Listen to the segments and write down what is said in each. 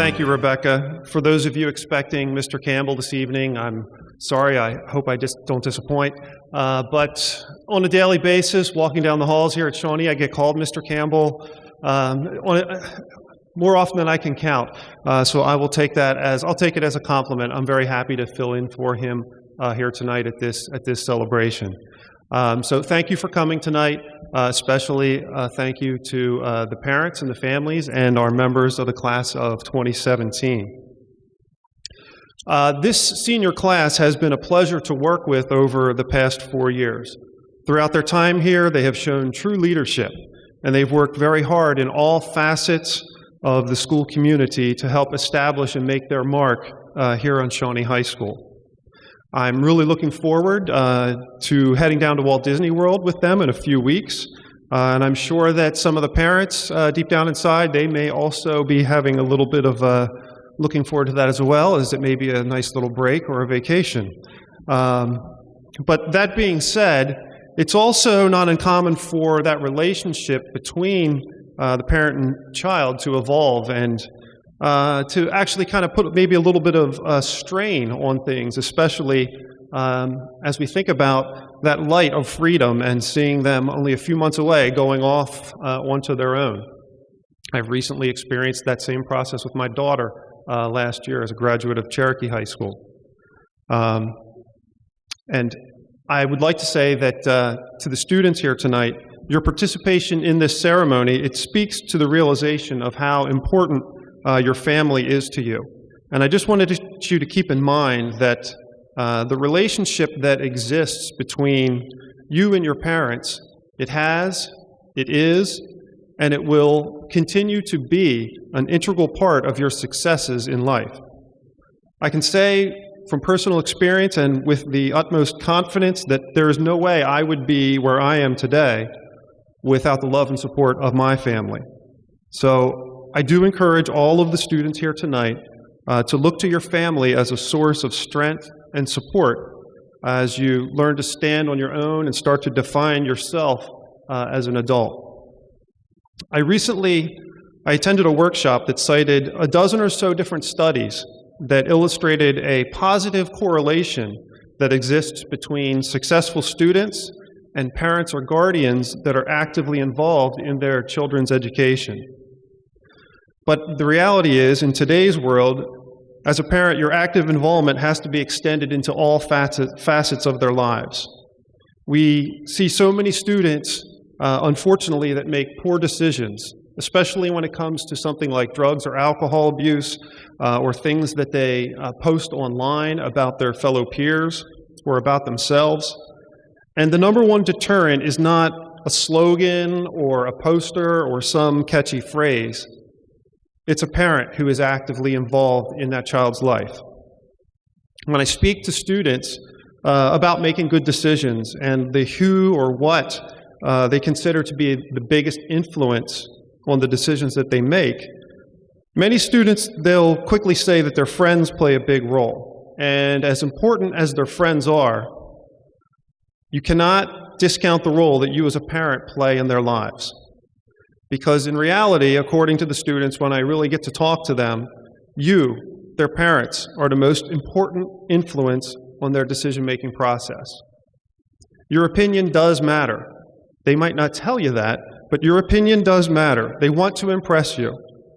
Thank you, Rebecca. For those of you expecting Mr. Campbell this evening, I'm sorry. I hope I just don't disappoint. But on a daily basis, walking down the halls here at Shawnee, I get called Mr. Campbell more often than I can count. So I will take that as I'll take it as a compliment. I'm very happy to fill in for him here tonight at this celebration. So thank you for coming tonight. Especially thank you to the parents and the families and our members of the class of 2017. This senior class has been a pleasure to work with over the past 4 years. Throughout their time here, they have shown true leadership, and they've worked very hard in all facets of the school community to help establish and make their mark here on Shawnee High School. I'm really looking forward to heading down to Walt Disney World with them in a few weeks. And I'm sure that some of the parents, deep down inside, they may also be having a little bit of looking forward to that as well, as it may be a nice little break or a vacation. But that being said, it's also not uncommon for that relationship between the parent and child to evolve and to actually kind of put maybe a little bit of strain on things, especially as we think about that light of freedom and seeing them only a few months away going off onto their own. I've recently experienced that same process with my daughter last year as a graduate of Cherokee High School. And I would like to say that to the students here tonight, your participation in this ceremony, it speaks to the realization of how important your family is to you. And I just wanted you to keep in mind that the relationship that exists between you and your parents, it has, it is, and it will continue to be an integral part of your successes in life. I can say from personal experience and with the utmost confidence that there is no way I would be where I am today without the love and support of my family. So I do encourage all of the students here tonight to look to your family as a source of strength and support as you learn to stand on your own and start to define yourself as an adult. I attended a workshop that cited a dozen or so different studies that illustrated a positive correlation that exists between successful students and parents or guardians that are actively involved in their children's education. But the reality is, in today's world, as a parent, your active involvement has to be extended into all facets of their lives. We see so many students, unfortunately, that make poor decisions, especially when it comes to something like drugs or alcohol abuse, or things that they post online about their fellow peers or about themselves. And the number one deterrent is not a slogan or a poster or some catchy phrase. It's a parent who is actively involved in that child's life. When I speak to students about making good decisions and the who or what they consider to be the biggest influence on the decisions that they make, many students, they'll quickly say that their friends play a big role. And as important as their friends are, you cannot discount the role that you as a parent play in their lives. Because in reality, according to the students, when I really get to talk to them, you, their parents, are the most important influence on their decision-making process. Your opinion does matter. They might not tell you that, but your opinion does matter. They want to impress you.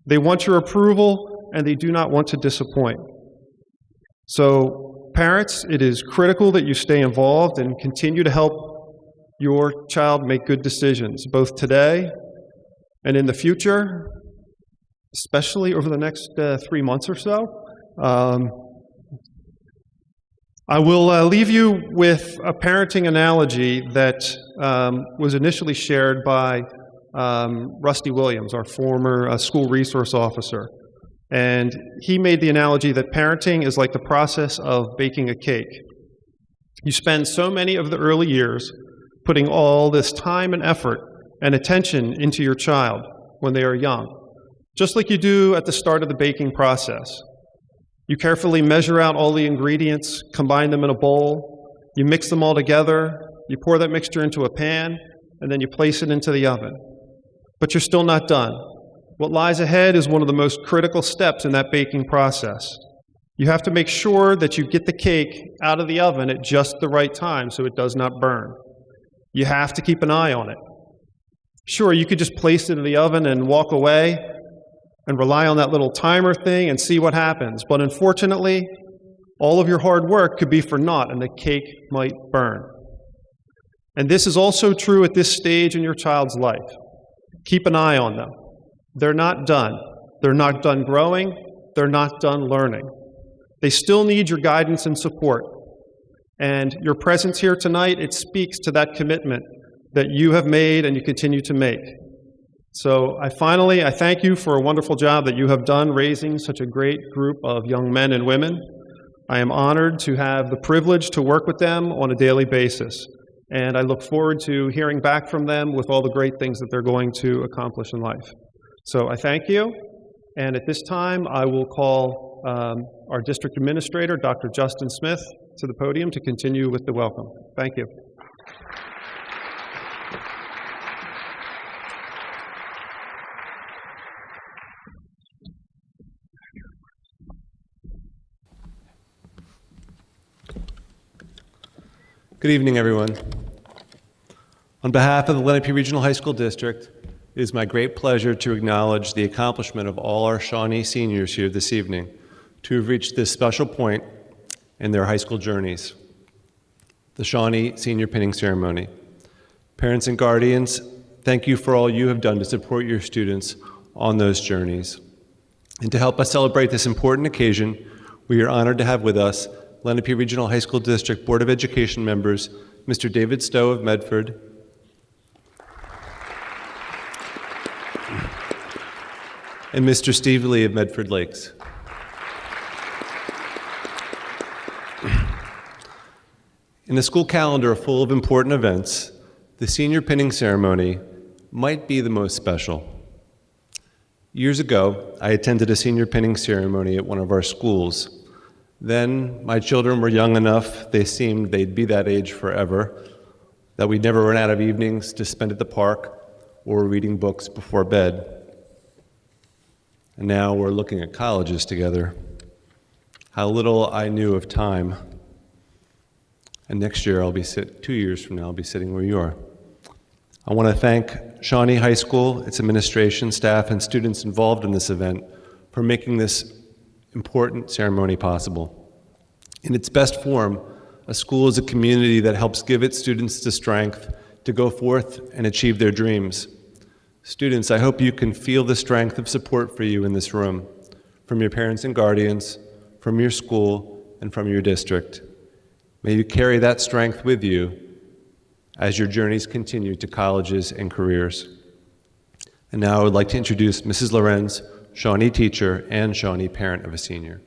They want your approval, and they do not want to disappoint. So, parents, it is critical that you stay involved and continue to help your child make good decisions, both today and in the future, especially over the next 3 months or so. I will leave you with a parenting analogy that was initially shared by Rusty Williams, our former school resource officer. And he made the analogy that parenting is like the process of baking a cake. You spend so many of the early years putting all this time and effort and attention into your child when they are young, just like you do at the start of the baking process. You carefully measure out all the ingredients, combine them in a bowl, you mix them all together, you pour that mixture into a pan, and then you place it into the oven. But you're still not done. What lies ahead is one of the most critical steps in that baking process. You have to make sure that you get the cake out of the oven at just the right time so it does not burn. You have to keep an eye on it. Sure, you could just place it in the oven and walk away and rely on that little timer thing and see what happens. But unfortunately, all of your hard work could be for naught and the cake might burn. And this is also true at this stage in your child's life. Keep an eye on them. They're not done. They're not done growing. They're not done learning. They still need your guidance and support. And your presence here tonight, it speaks to that commitment that you have made and you continue to make. So I thank you for a wonderful job that you have done raising such a great group of young men and women. I am honored to have the privilege to work with them on a daily basis. And I look forward to hearing back from them with all the great things that they're going to accomplish in life. So I thank you. And at this time, I will call our district administrator, Dr. Justin Smith, to the podium to continue with the welcome. Thank you. Good evening, everyone. On behalf of the Lenape Regional High School District, it is my great pleasure to acknowledge the accomplishment of all our Shawnee seniors here this evening to have reached this special point in their high school journeys, the Shawnee Senior Pinning Ceremony. Parents and guardians, thank you for all you have done to support your students on those journeys. And to help us celebrate this important occasion, we are honored to have with us Lenape Regional High School District Board of Education members, Mr. David Stowe of Medford, and Mr. Steve Lee of Medford Lakes. In a school calendar full of important events, the senior pinning ceremony might be the most special. Years ago, I attended a senior pinning ceremony at one of our schools. Then my children were young enough, they seemed they'd be that age forever, that we'd never run out of evenings to spend at the park or reading books before bed. And now we're looking at colleges together. How little I knew of time. And next year, 2 years from now, I'll be sitting where you are. I want to thank Shawnee High School, its administration, staff, and students involved in this event for making this important ceremony possible. In its best form, a school is a community that helps give its students the strength to go forth and achieve their dreams. Students, I hope you can feel the strength of support for you in this room, from your parents and guardians, from your school, and from your district. May you carry that strength with you as your journeys continue to colleges and careers. And now I would like to introduce Mrs. LORENZ, Shawnee teacher and Shawnee parent of a senior.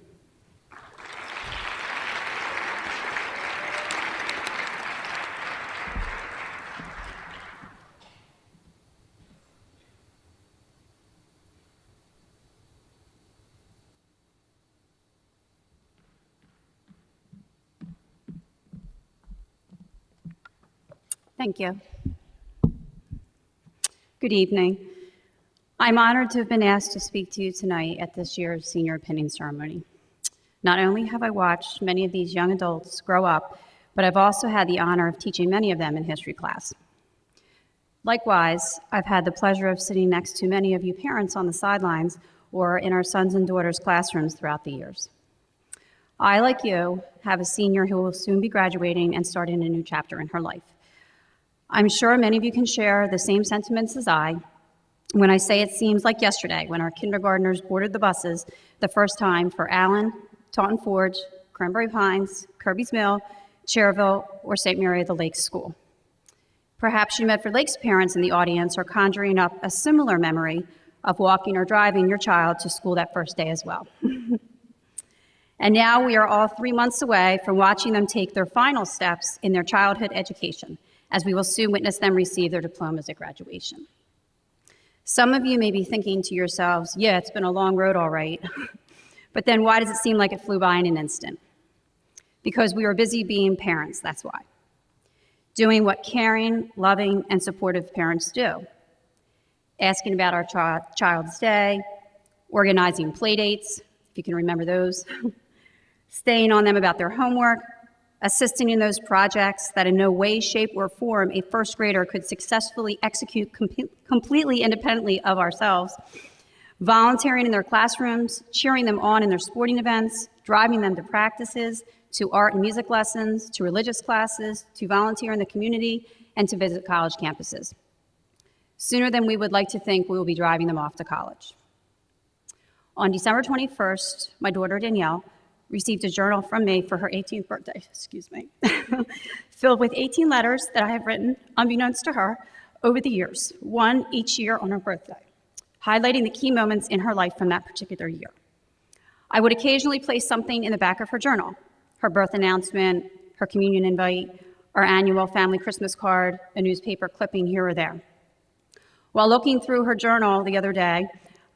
Thank you. Good evening. I'm honored to have been asked to speak to you tonight at this year's senior pinning ceremony. Not only have I watched many of these young adults grow up, but I've also had the honor of teaching many of them in history class. Likewise, I've had the pleasure of sitting next to many of you parents on the sidelines or in our sons and daughters' classrooms throughout the years. I, like you, have a senior who will soon be graduating and starting a new chapter in her life. I'm sure many of you can share the same sentiments as I when I say it seems like yesterday when our kindergartners boarded the buses the first time for Allen, Taunton Forge, Cranberry Pines, Kirby's Mill, Cherville, or St. Mary of the Lakes School. Perhaps you Medford Lakes parents in the audience are conjuring up a similar memory of walking or driving your child to school that first day as well. And now we are all 3 months away from watching them take their final steps in their childhood education, as we will soon witness them receive their diplomas at graduation. Some of you may be thinking to yourselves, yeah, it's been a long road, all right. But then why does it seem like it flew by in an instant? Because we were busy being parents, that's why. Doing what caring, loving, and supportive parents do. asking about our child's day, organizing play dates, if you can remember those, staying on them about their homework, assisting in those projects that in no way, shape, or form a first grader could successfully execute completely independently of ourselves, volunteering in their classrooms, cheering them on in their sporting events, driving them to practices, to art and music lessons, to religious classes, to volunteer in the community, and to visit college campuses. Sooner than we would like to think, we will be driving them off to college. On December 21st, my daughter Danielle received a journal from me for her 18th birthday, filled with 18 letters that I have written, unbeknownst to her, over the years, one each year on her birthday, highlighting the key moments in her life from that particular year. I would occasionally place something in the back of her journal, her birth announcement, her communion invite, our annual family Christmas card, a newspaper clipping here or there. While looking through her journal the other day,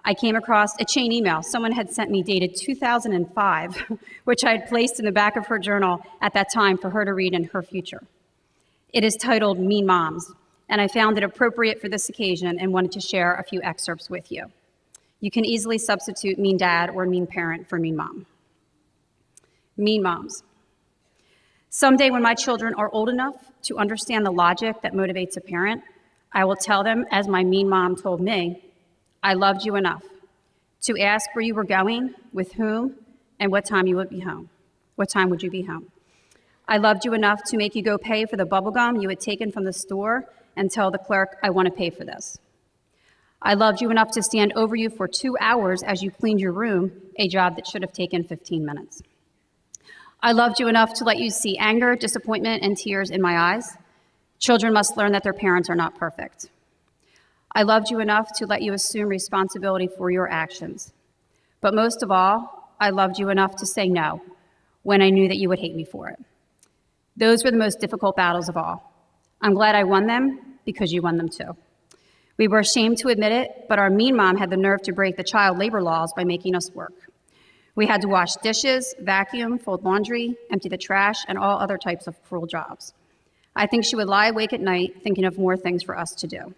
I came across a chain email someone had sent me dated 2005, which I had placed in the back of her journal at that time for her to read in her future. It is titled Mean Moms, and I found it appropriate for this occasion and wanted to share a few excerpts with you. You can easily substitute mean dad or mean parent for mean mom. Mean moms. Someday when my children are old enough to understand the logic that motivates a parent, I will tell them, as my mean mom told me, I loved you enough to ask where you were going, with whom, and what time you would be home. What time would you be home? I loved you enough to make you go pay for the bubble gum you had taken from the store and tell the clerk, I want to pay for this. I loved you enough to stand over you for 2 hours as you cleaned your room, a job that should have taken 15 minutes. I loved you enough to let you see anger, disappointment, and tears in my eyes. Children must learn that their parents are not perfect. I loved you enough to let you assume responsibility for your actions. But most of all, I loved you enough to say no when I knew that you would hate me for it. Those were the most difficult battles of all. I'm glad I won them because you won them too. We were ashamed to admit it, but our mean mom had the nerve to break the child labor laws by making us work. We had to wash dishes, vacuum, fold laundry, empty the trash, and all other types of cruel jobs. I think she would lie awake at night thinking of more things for us to do.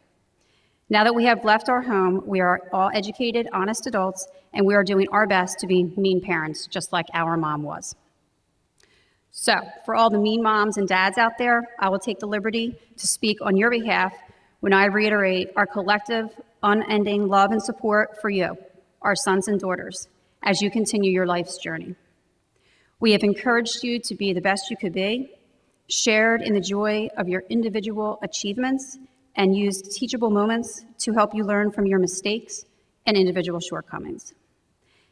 Now that we have left our home, we are all educated, honest adults, and we are doing our best to be mean parents, just like our mom was. So, for all the mean moms and dads out there, I will take the liberty to speak on your behalf when I reiterate our collective, unending love and support for you, our sons and daughters, as you continue your life's journey. We have encouraged you to be the best you could be, shared in the joy of your individual achievements, and used teachable moments to help you learn from your mistakes and individual shortcomings.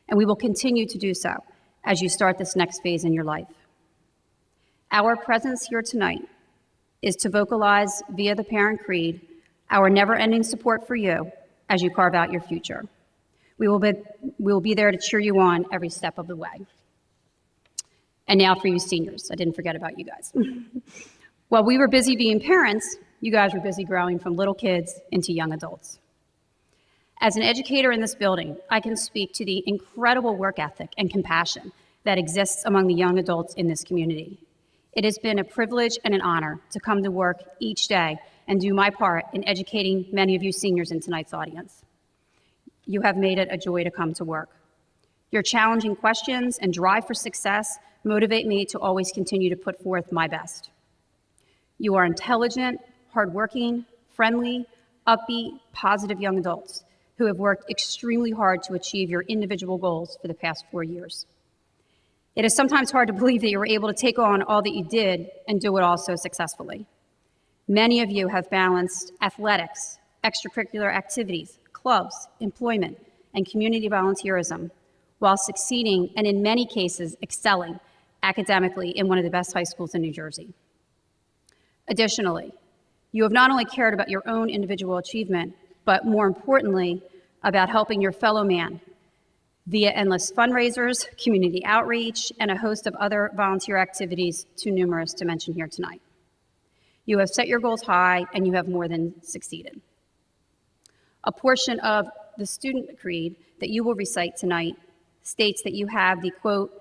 And we will continue to do so as you start this next phase in your life. Our presence here tonight is to vocalize via the Parent Creed our never-ending support for you as you carve out your future. We will be there to cheer you on every step of the way. And now for you seniors, I didn't forget about you guys. While we were busy being parents, you guys were busy growing from little kids into young adults. As an educator in this building, I can speak to the incredible work ethic and compassion that exists among the young adults in this community. It has been a privilege and an honor to come to work each day and do my part in educating many of you seniors in tonight's audience. You have made it a joy to come to work. Your challenging questions and drive for success motivate me to always continue to put forth my best. You are intelligent, hardworking, friendly, upbeat, positive young adults who have worked extremely hard to achieve your individual goals for the past 4 years. It is sometimes hard to believe that you were able to take on all that you did and do it all so successfully. Many of you have balanced athletics, extracurricular activities, clubs, employment, and community volunteerism while succeeding and in many cases excelling academically in one of the best high schools in New Jersey. Additionally, you have not only cared about your own individual achievement, but more importantly, about helping your fellow man via endless fundraisers, community outreach, and a host of other volunteer activities too numerous to mention here tonight. You have set your goals high, and you have more than succeeded. A portion of the student creed that you will recite tonight states that you have the, quote,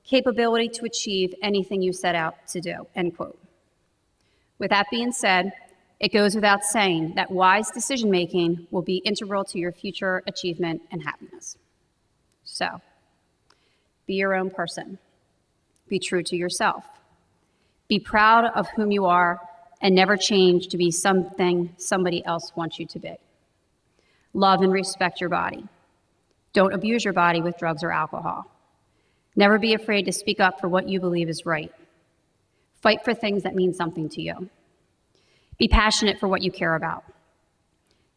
capability to achieve anything you set out to do, end quote. With that being said, It goes without saying that wise decision-making will be integral to your future achievement and happiness. So, be your own person. Be true to yourself. Be proud of whom you are and never change to be something somebody else wants you to be. Love and respect your body. Don't abuse your body with drugs or alcohol. Never be afraid to speak up for what you believe is right. Fight for things that mean something to you. Be passionate for what you care about.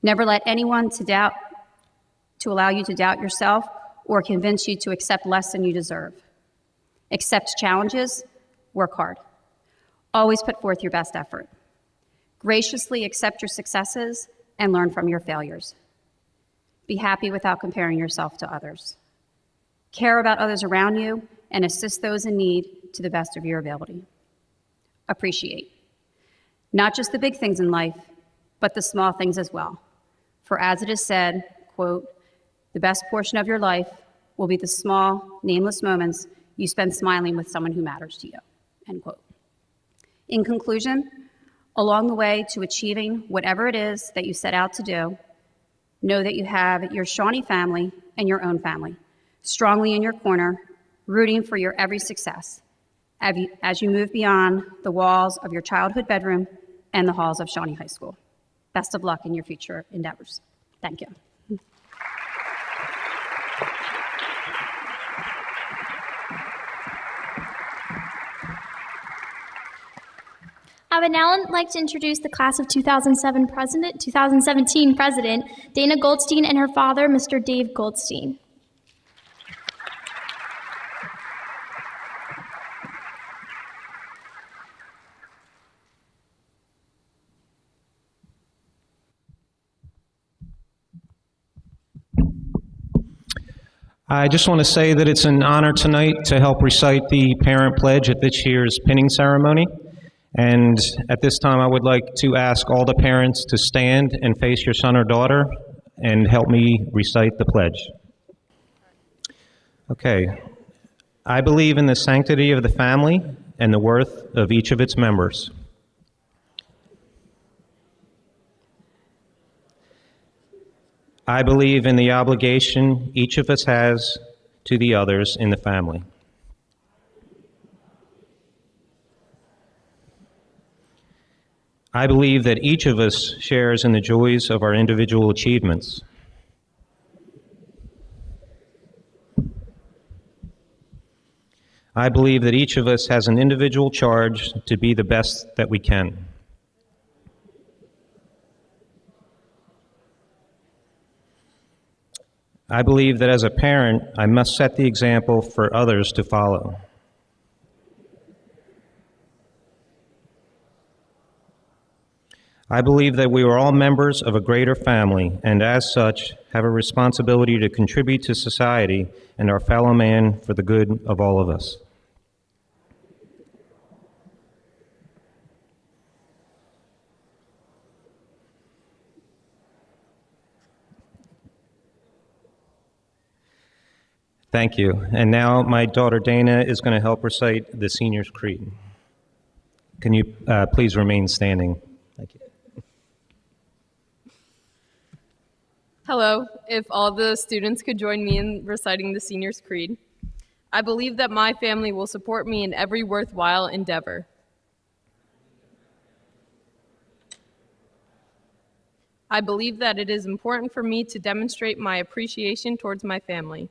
Never let anyone to allow you to doubt yourself or convince you to accept less than you deserve. Accept challenges, work hard. Always put forth your best effort. Graciously accept your successes and learn from your failures. Be happy without comparing yourself to others. Care about others around you and assist those in need to the best of your ability. Appreciate. Not just the big things in life, but the small things as well. For as it is said, quote, "The best portion of your life will be the small, nameless moments you spend smiling with someone who matters to you," end quote. In conclusion, along the way to achieving whatever it is that you set out to do, know that you have your Shawnee family and your own family strongly in your corner, rooting for your every success as you move beyond the walls of your childhood bedroom and the halls of Shawnee High School. Best of luck in your future endeavors. Thank you. I would now like to introduce the class of 2017 president, Dana Goldstein, and her father, Mr. Dave Goldstein. I just want to say that it's an honor tonight to help recite the parent pledge at this year's pinning ceremony. And at this time, I would like to ask all the parents to stand and face your son or daughter and help me recite the pledge. Okay. I believe in the sanctity of the family and the worth of each of its members. I believe in the obligation each of us has to the others in the family. I believe that each of us shares in the joys of our individual achievements. I believe that each of us has an individual charge to be the best that we can. I believe that as a parent, I must set the example for others to follow. I believe that we are all members of a greater family, and as such, have a responsibility to contribute to society and our fellow man for the good of all of us. Thank you. And now my daughter Dana is going to help recite the Seniors' Creed. Can you please remain standing? Thank you. Hello. If all the students could join me in reciting the Seniors' Creed. I believe that my family will support me in every worthwhile endeavor. I believe that it is important for me to demonstrate my appreciation towards my family.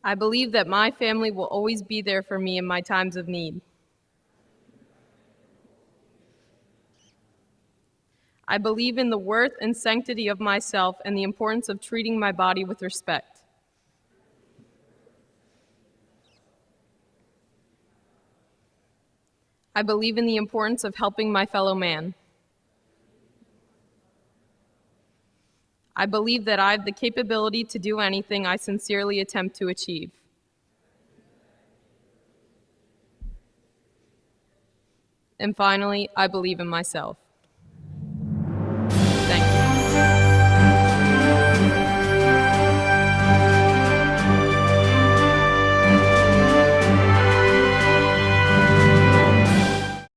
I believe that my family will always be there for me in my times of need. I believe in the worth and sanctity of myself and the importance of treating my body with respect. I believe in the importance of helping my fellow man. I believe that I have the capability to do anything I sincerely attempt to achieve. And finally, I believe in myself.